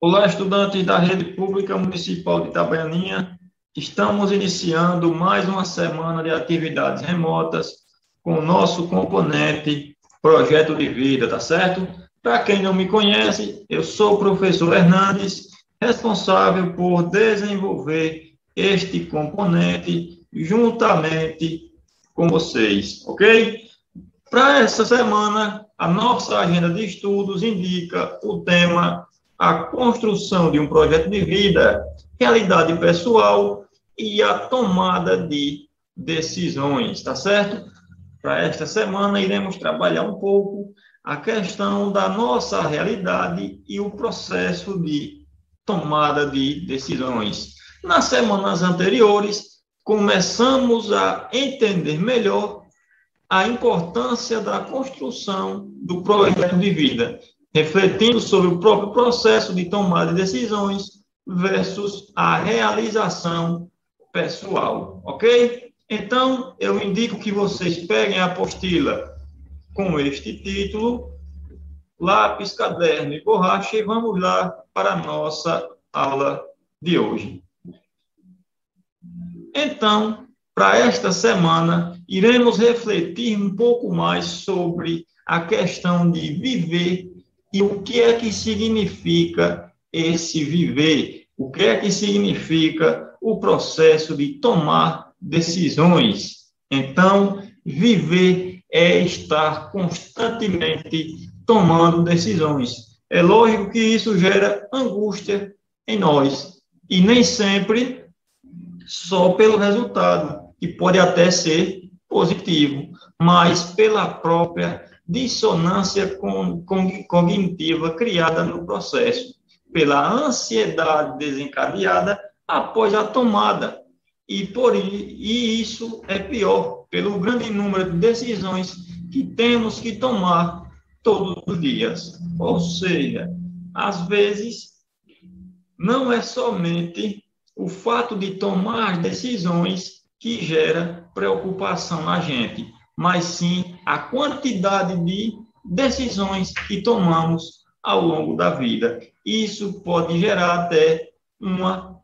Olá, estudantes da Rede Pública Municipal de Itabaianinha. Estamos iniciando mais uma semana de atividades remotas com o nosso componente Projeto de Vida, tá certo? Para quem não me conhece, eu sou o professor Hernandes, responsável por desenvolver este componente juntamente com vocês, ok? Para essa semana, a nossa agenda de estudos indica o tema a construção de um projeto de vida, realidade pessoal e a tomada de decisões, tá certo? Para esta semana, iremos trabalhar um pouco a questão da nossa realidade e o processo de tomada de decisões. Nas semanas anteriores, começamos a entender melhor a importância da construção do projeto de vida, refletindo sobre o próprio processo de tomada de decisões versus a realização pessoal, ok? Então, eu indico que vocês peguem a apostila com este título, lápis, caderno e borracha, e vamos lá para a nossa aula de hoje. Então, para esta semana, iremos refletir um pouco mais sobre a questão de viver e o que é que significa esse viver, o que é que significa o processo de tomar decisões. Então, viver é estar constantemente tomando decisões. É lógico que isso gera angústia em nós, e nem sempre só pelo resultado, que pode até ser positivo, mas pela própria dissonância cognitiva criada no processo, pela ansiedade desencadeada após a tomada. E isso é pior, pelo grande número de decisões que temos que tomar todos os dias. Ou seja, às vezes, não é somente o fato de tomar decisões que gera preocupação na gente, mas sim a quantidade de decisões que tomamos ao longo da vida. Isso pode gerar até uma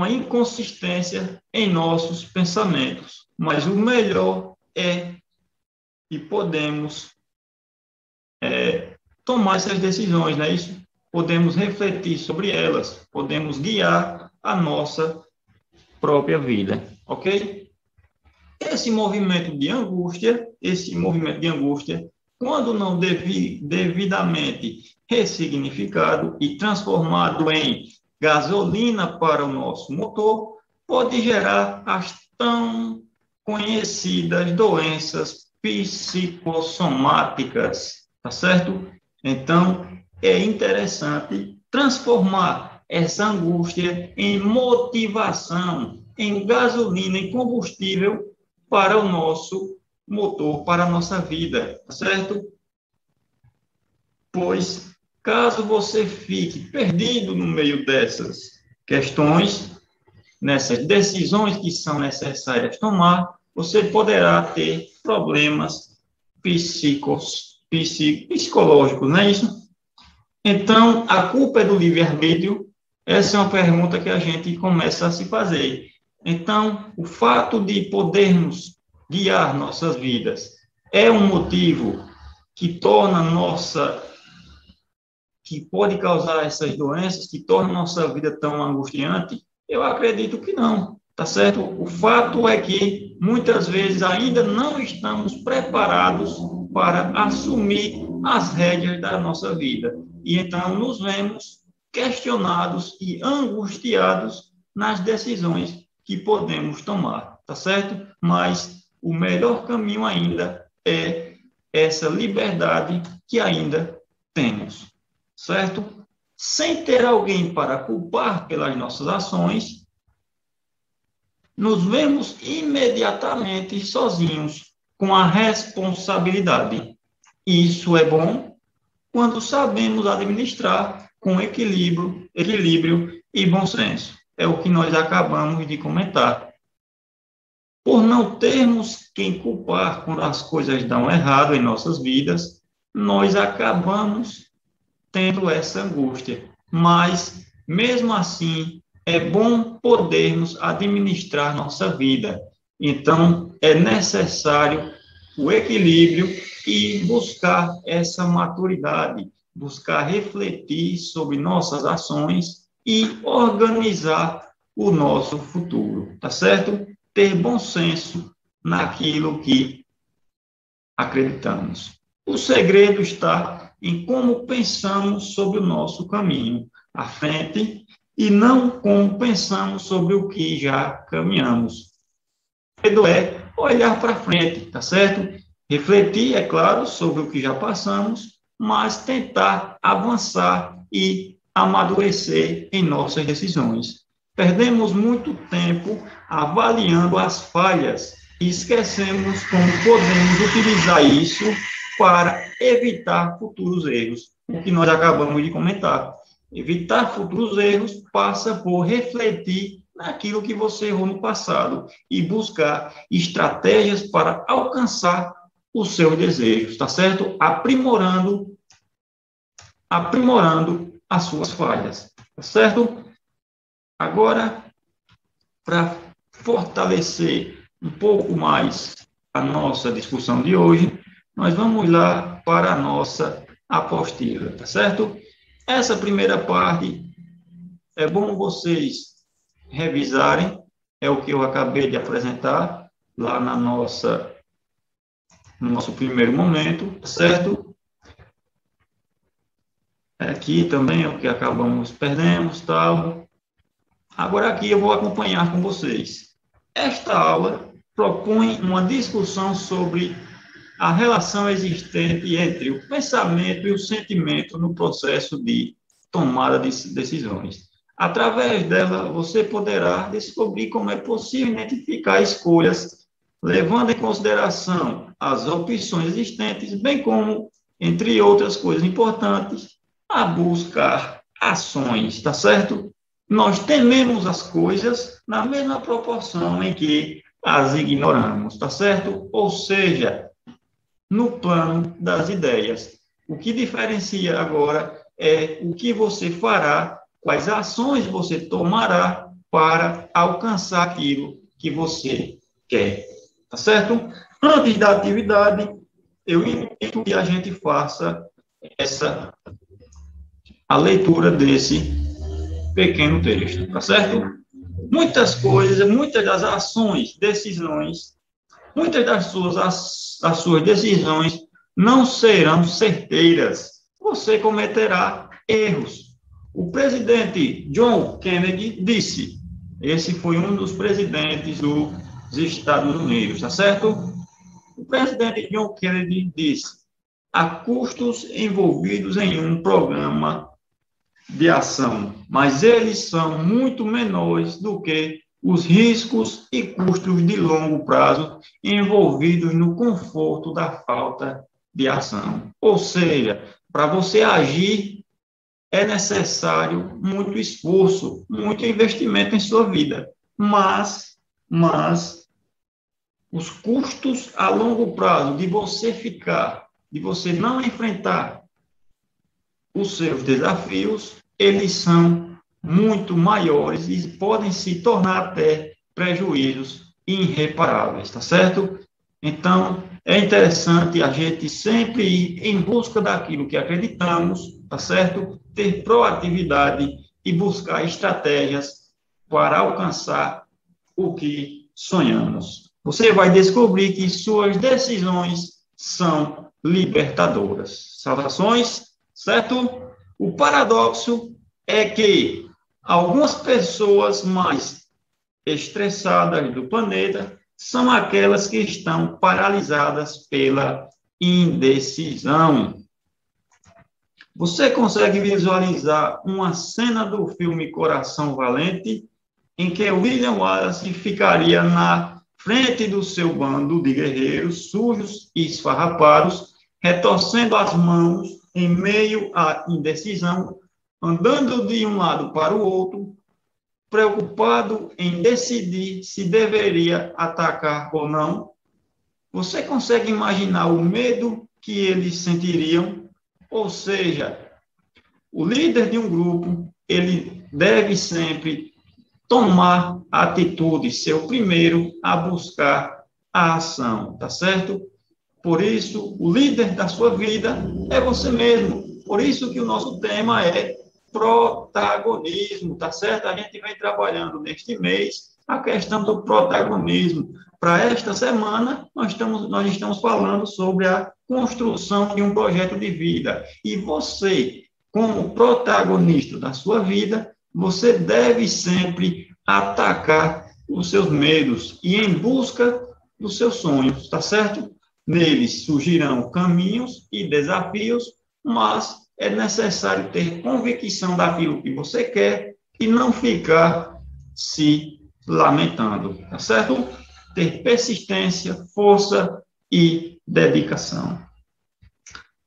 inconsistência em nossos pensamentos, mas o melhor é que podemos tomar essas decisões, não é isso? Podemos refletir sobre elas, podemos guiar a nossa própria vida, ok? Esse movimento de angústia, quando não devidamente ressignificado e transformado em gasolina para o nosso motor, pode gerar as tão conhecidas doenças psicossomáticas, tá certo? Então, é interessante transformar essa angústia em motivação, em gasolina, em combustível para o nosso motor, para a nossa vida, tá certo? Pois, caso você fique perdido no meio dessas questões, nessas decisões que são necessárias tomar, você poderá ter problemas psicológicos, não é isso? Então, a culpa é do livre-arbítrio? Essa é uma pergunta que a gente começa a se fazer. Então, o fato de podermos guiar nossas vidas é um motivo que que pode causar essas doenças, que torna nossa vida tão angustiante? Eu acredito que não, tá certo? O fato é que muitas vezes ainda não estamos preparados para assumir as rédeas da nossa vida. E então nos vemos questionados e angustiados nas decisões que podemos tomar, tá certo? Mas o melhor caminho ainda é essa liberdade que ainda temos, certo? Sem ter alguém para culpar pelas nossas ações, nos vemos imediatamente sozinhos com a responsabilidade. Isso é bom quando sabemos administrar com equilíbrio e bom senso. É o que nós acabamos de comentar. Por não termos quem culpar quando as coisas dão errado em nossas vidas, nós acabamos tendo essa angústia. Mas, mesmo assim, é bom podermos administrar nossa vida. Então, é necessário o equilíbrio e buscar essa maturidade, buscar refletir sobre nossas ações e organizar o nosso futuro, tá certo? Ter bom senso naquilo que acreditamos. O segredo está em como pensamos sobre o nosso caminho à frente e não como pensamos sobre o que já caminhamos. O segredo é olhar para frente, tá certo? Refletir, é claro, sobre o que já passamos, mas tentar avançar e amadurecer em nossas decisões. Perdemos muito tempo avaliando as falhas e esquecemos como podemos utilizar isso para evitar futuros erros, o que nós acabamos de comentar. Evitar futuros erros passa por refletir naquilo que você errou no passado e buscar estratégias para alcançar os seus desejos, tá certo? Aprimorando as suas falhas, tá certo? Agora, para fortalecer um pouco mais a nossa discussão de hoje, nós vamos lá para a nossa apostila, tá certo? Essa primeira parte é bom vocês revisarem, é o que eu acabei de apresentar lá no nosso primeiro momento, tá certo? Aqui também é o que perdemos, tal. Agora aqui eu vou acompanhar com vocês. Esta aula propõe uma discussão sobre a relação existente entre o pensamento e o sentimento no processo de tomada de decisões. Através dela, você poderá descobrir como é possível identificar escolhas, levando em consideração as opções existentes, bem como, entre outras coisas importantes, a buscar ações, tá certo? Nós tememos as coisas na mesma proporção em que as ignoramos, tá certo? Ou seja, no plano das ideias. O que diferencia agora é o que você fará, quais ações você tomará para alcançar aquilo que você quer, tá certo? Antes da atividade, eu invito que a gente faça a leitura desse pequeno texto, tá certo? Muitas coisas, muitas das ações, decisões, muitas das suas decisões não serão certeiras. Você cometerá erros. O presidente John Kennedy disse, esse foi um dos presidentes dos Estados Unidos, tá certo? O presidente John Kennedy disse, há custos envolvidos em um programa de ação, mas eles são muito menores do que os riscos e custos de longo prazo envolvidos no conforto da falta de ação. Ou seja, para você agir, é necessário muito esforço, muito investimento em sua vida, mas os custos a longo prazo de você não enfrentar os seus desafios, eles são muito maiores e podem se tornar até prejuízos irreparáveis, tá certo? Então, é interessante a gente sempre ir em busca daquilo que acreditamos, tá certo? Ter proatividade e buscar estratégias para alcançar o que sonhamos. Você vai descobrir que suas decisões são libertadoras. Saudações, certo? O paradoxo é que algumas pessoas mais estressadas do planeta são aquelas que estão paralisadas pela indecisão. Você consegue visualizar uma cena do filme Coração Valente, em que William Wallace ficaria na frente do seu bando de guerreiros sujos e esfarrapados, retorcendo as mãos em meio à indecisão, andando de um lado para o outro, preocupado em decidir se deveria atacar ou não. Você consegue imaginar o medo que eles sentiriam? Ou seja, o líder de um grupo, ele deve sempre tomar a atitude, ser o primeiro a buscar a ação, tá certo? Por isso, o líder da sua vida é você mesmo. Por isso que o nosso tema é protagonismo, tá certo? A gente vem trabalhando neste mês a questão do protagonismo. Para esta semana, nós estamos falando sobre a construção de um projeto de vida. E você, como protagonista da sua vida, você deve sempre atacar os seus medos e ir em busca dos seus sonhos, tá certo? Neles surgirão caminhos e desafios, mas é necessário ter convicção daquilo que você quer e não ficar se lamentando, tá certo? Ter persistência, força e dedicação.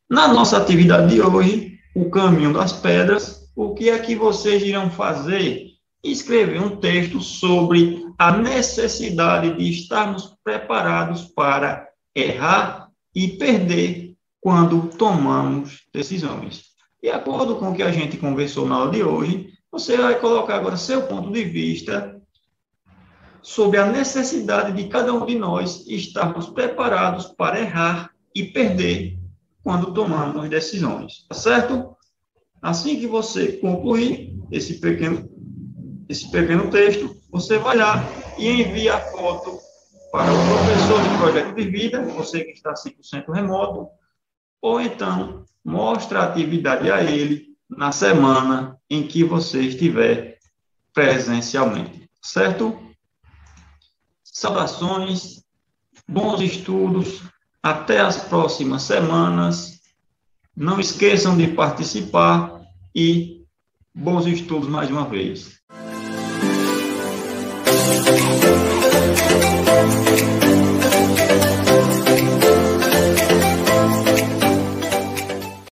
Na nossa atividade de hoje, o caminho das pedras, o que é que vocês irão fazer? Escrever um texto sobre a necessidade de estarmos preparados para errar e perder quando tomamos decisões. De acordo com o que a gente conversou na aula de hoje, você vai colocar agora seu ponto de vista sobre a necessidade de cada um de nós estarmos preparados para errar e perder quando tomamos decisões, tá certo? Assim que você concluir esse pequeno texto, você vai lá e envia a foto para o professor de projeto de vida, você que está 100% remoto, ou então mostra a atividade a ele na semana em que você estiver presencialmente, certo? Saudações, bons estudos, até as próximas semanas. Não esqueçam de participar e bons estudos mais uma vez.